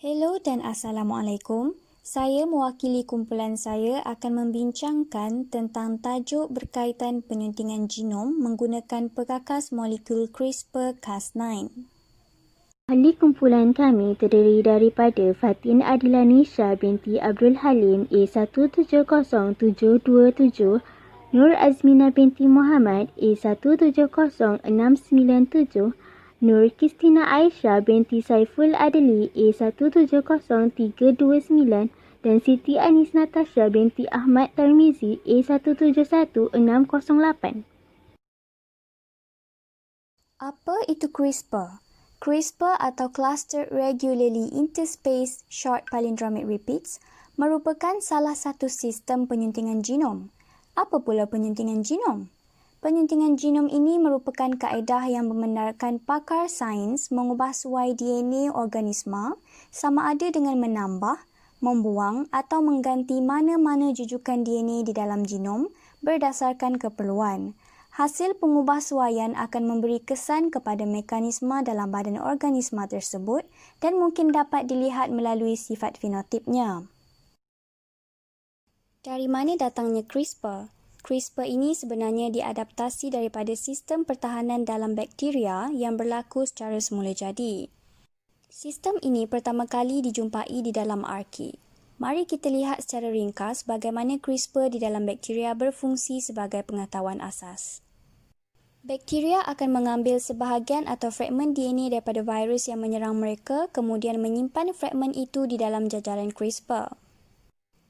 Hello dan Assalamualaikum. Saya mewakili kumpulan saya akan membincangkan tentang tajuk berkaitan penyuntingan genom menggunakan perkakas molekul CRISPR-Cas9. Ahli kumpulan kami terdiri daripada Fatin Adilani Shah binti Abdul Halim A170727, Nur Azmina binti Muhammad A170697, Nur Kristina Aisyah binti Saiful Adli A170329 dan Siti Anis Natasha binti Ahmad Tarmizi A171608. Apa itu CRISPR? CRISPR atau Clustered Regularly Interspaced Short Palindromic Repeats merupakan salah satu sistem penyuntingan genom. Apa pula penyuntingan genom? Penyuntingan genom ini merupakan kaedah yang membenarkan pakar sains mengubah suai DNA organisma sama ada dengan menambah, membuang atau mengganti mana-mana jujukan DNA di dalam genom berdasarkan keperluan. Hasil pengubahsuaian akan memberi kesan kepada mekanisme dalam badan organisma tersebut dan mungkin dapat dilihat melalui sifat fenotipnya. Dari mana datangnya CRISPR? CRISPR ini sebenarnya diadaptasi daripada sistem pertahanan dalam bakteria yang berlaku secara semula jadi. Sistem ini pertama kali dijumpai di dalam arki. Mari kita lihat secara ringkas bagaimana CRISPR di dalam bakteria berfungsi sebagai pengetahuan asas. Bakteria akan mengambil sebahagian atau fragmen DNA daripada virus yang menyerang mereka, kemudian menyimpan fragmen itu di dalam jajaran CRISPR.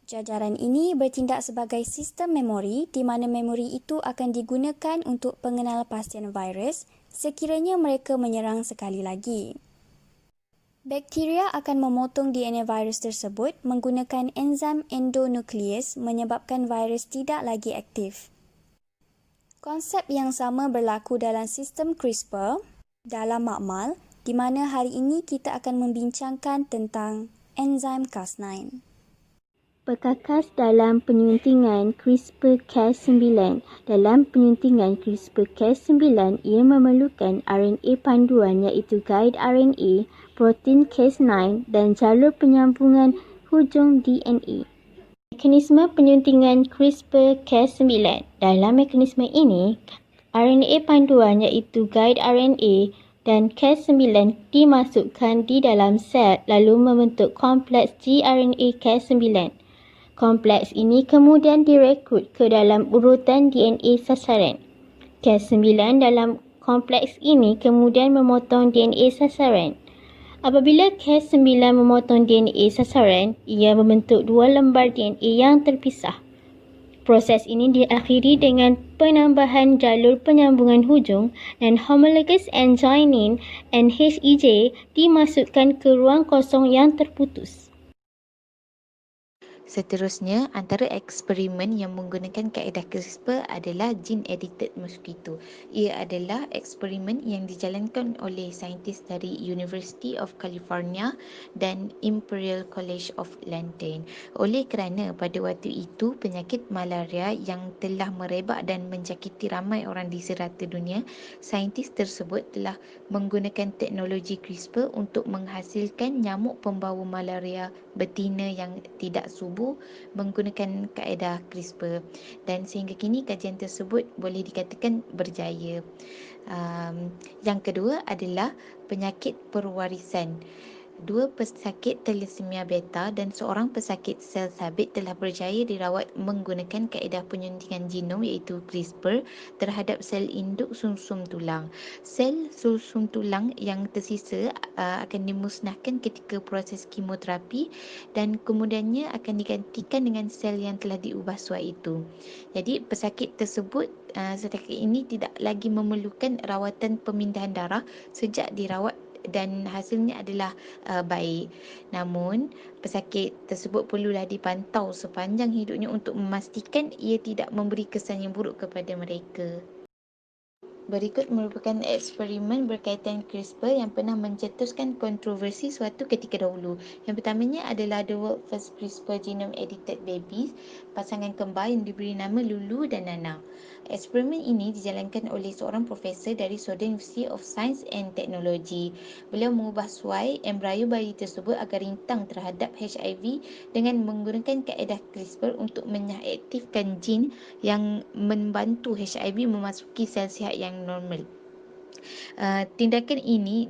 Jajaran ini bertindak sebagai sistem memori di mana memori itu akan digunakan untuk pengenalpastian virus sekiranya mereka menyerang sekali lagi. Bakteria akan memotong DNA virus tersebut menggunakan enzim endonuklease menyebabkan virus tidak lagi aktif. Konsep yang sama berlaku dalam sistem CRISPR dalam makmal di mana hari ini kita akan membincangkan tentang enzim Cas9. Perkakas dalam penyuntingan CRISPR-Cas9. Dalam penyuntingan CRISPR-Cas9, ia memerlukan RNA panduan iaitu guide RNA, protein Cas9 dan jalur penyambungan hujung DNA. Mekanisme penyuntingan CRISPR-Cas9. Dalam mekanisme ini, RNA panduan iaitu guide RNA dan Cas9 dimasukkan di dalam sel lalu membentuk kompleks gRNA Cas9. Kompleks ini kemudian direkrut ke dalam urutan DNA sasaran. Cas9 dalam kompleks ini kemudian memotong DNA sasaran. Apabila Cas9 memotong DNA sasaran, ia membentuk dua lembar DNA yang terpisah. Proses ini diakhiri dengan penambahan jalur penyambungan hujung dan homologous engineering (NHEJ) dimasukkan ke ruang kosong yang terputus. Seterusnya, antara eksperimen yang menggunakan kaedah CRISPR adalah gene-edited mosquito. Ia adalah eksperimen yang dijalankan oleh saintis dari University of California dan Imperial College of London. Oleh kerana pada waktu itu penyakit malaria yang telah merebak dan menjangkiti ramai orang di serata dunia, saintis tersebut telah menggunakan teknologi CRISPR untuk menghasilkan nyamuk pembawa malaria betina yang tidak subur menggunakan kaedah CRISPR, dan sehingga kini kajian tersebut boleh dikatakan berjaya. Yang kedua adalah penyakit perwarisan. Dua pesakit thalassemia beta dan seorang pesakit sel sabit telah berjaya dirawat menggunakan kaedah penyuntingan genom iaitu CRISPR terhadap sel induk sumsum tulang. Sel sumsum tulang yang tersisa akan dimusnahkan ketika proses kemoterapi dan kemudiannya akan digantikan dengan sel yang telah diubah suai itu. Jadi pesakit tersebut setakat ini tidak lagi memerlukan rawatan pemindahan darah sejak dirawat dan hasilnya adalah baik. Namun, pesakit tersebut perlulah dipantau sepanjang hidupnya untuk memastikan ia tidak memberi kesan yang buruk kepada mereka. Berikut merupakan eksperimen berkaitan CRISPR yang pernah mencetuskan kontroversi suatu ketika dahulu. Yang pertamanya adalah the world first CRISPR genome edited babies, pasangan kembar yang diberi nama Lulu dan Nana. Eksperimen ini dijalankan oleh seorang profesor dari Sweden University of Science and Technology. Beliau mengubah suai embrio bayi tersebut agar rintang terhadap HIV dengan menggunakan kaedah CRISPR untuk mengaktifkan jin yang membantu HIV memasuki sel sihat yang normal. Tindakan ini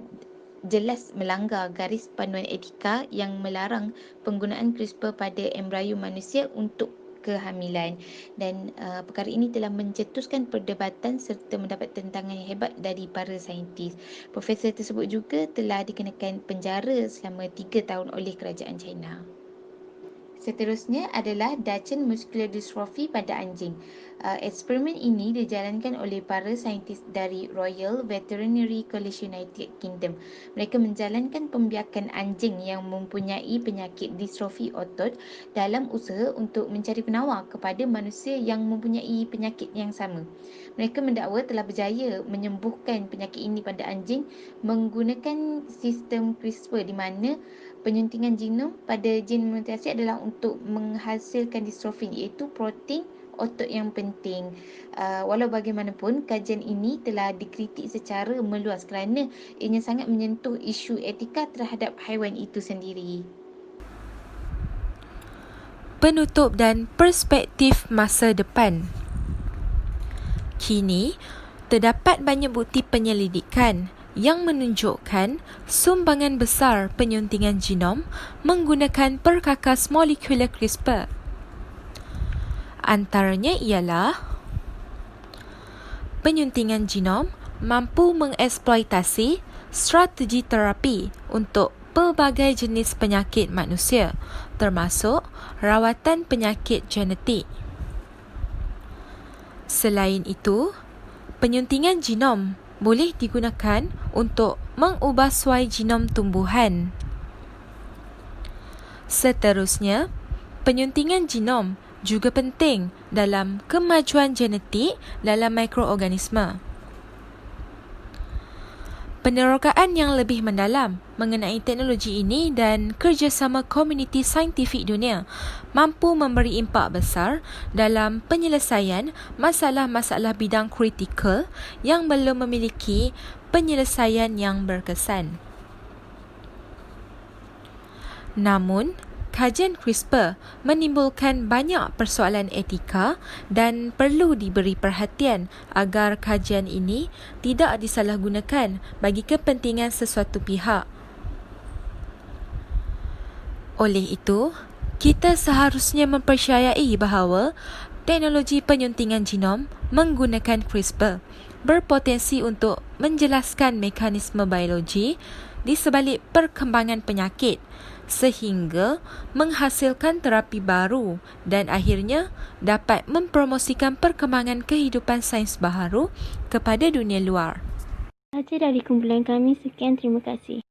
jelas melanggar garis panduan etika yang melarang penggunaan CRISPR pada embrio manusia untuk kehamilan, dan perkara ini telah mencetuskan perdebatan serta mendapat tentangan yang hebat dari para saintis. Profesor tersebut juga telah dikenakan penjara selama 3 tahun oleh kerajaan China. Seterusnya adalah Duchenne muscular dystrophy pada anjing. Eksperimen ini dijalankan oleh para saintis dari Royal Veterinary College United Kingdom. Mereka menjalankan pembiakan anjing yang mempunyai penyakit distrofi otot dalam usaha untuk mencari penawar kepada manusia yang mempunyai penyakit yang sama. Mereka mendakwa telah berjaya menyembuhkan penyakit ini pada anjing menggunakan sistem CRISPR, di mana penyuntingan genom pada jin mutasi adalah untuk menghasilkan distrofin, iaitu protein otot yang penting. Walau bagaimanapun, kajian ini telah dikritik secara meluas kerana ianya sangat menyentuh isu etika terhadap haiwan itu sendiri. Penutup dan perspektif masa depan. Kini, terdapat banyak bukti penyelidikan yang menunjukkan sumbangan besar penyuntingan genom menggunakan perkakas molekular CRISPR. Antaranya ialah penyuntingan genom mampu mengeksploitasi strategi terapi untuk pelbagai jenis penyakit manusia, termasuk rawatan penyakit genetik. Selain itu, penyuntingan genom boleh digunakan untuk mengubah suai genom tumbuhan. Seterusnya, penyuntingan genom juga penting dalam kemajuan genetik dalam mikroorganisma. Penerokaan yang lebih mendalam mengenai teknologi ini dan kerjasama komuniti saintifik dunia mampu memberi impak besar dalam penyelesaian masalah-masalah bidang kritikal yang belum memiliki penyelesaian yang berkesan. Namun, kajian CRISPR menimbulkan banyak persoalan etika dan perlu diberi perhatian agar kajian ini tidak disalahgunakan bagi kepentingan sesuatu pihak. Oleh itu, kita seharusnya mempercayai bahawa teknologi penyuntingan genom menggunakan CRISPR berpotensi untuk menjelaskan mekanisme biologi di sebalik perkembangan penyakit, sehingga menghasilkan terapi baru dan akhirnya dapat mempromosikan perkembangan kehidupan sains baharu kepada dunia luar. Sahaja dari kumpulan kami, sekian, terima kasih.